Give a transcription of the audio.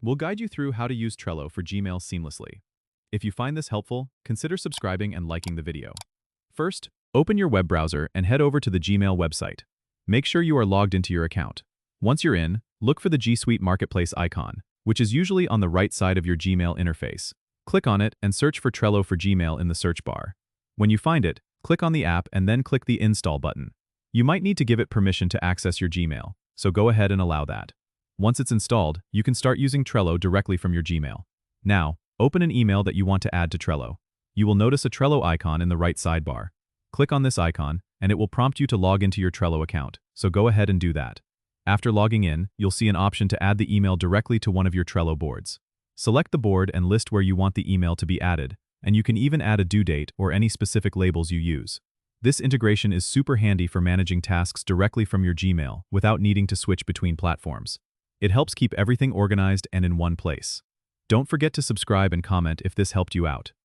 We'll guide you through how to use Trello for Gmail seamlessly. If you find this helpful, consider subscribing and liking the video. First, open your web browser and head over to the Gmail website. Make sure you are logged into your account. Once you're in, look for the G Suite Marketplace icon, which is usually on the right side of your Gmail interface. Click on it and search for Trello for Gmail in the search bar. When you find it, click on the app and then click the Install button. You might need to give it permission to access your Gmail, so go ahead and allow that. Once it's installed, you can start using Trello directly from your Gmail. Now, open an email that you want to add to Trello. You will notice a Trello icon in the right sidebar. Click on this icon, and it will prompt you to log into your Trello account, so go ahead and do that. After logging in, you'll see an option to add the email directly to one of your Trello boards. Select the board and list where you want the email to be added, and you can even add a due date or any specific labels you use. This integration is super handy for managing tasks directly from your Gmail without needing to switch between platforms. It helps keep everything organized and in one place. Don't forget to subscribe and comment if this helped you out.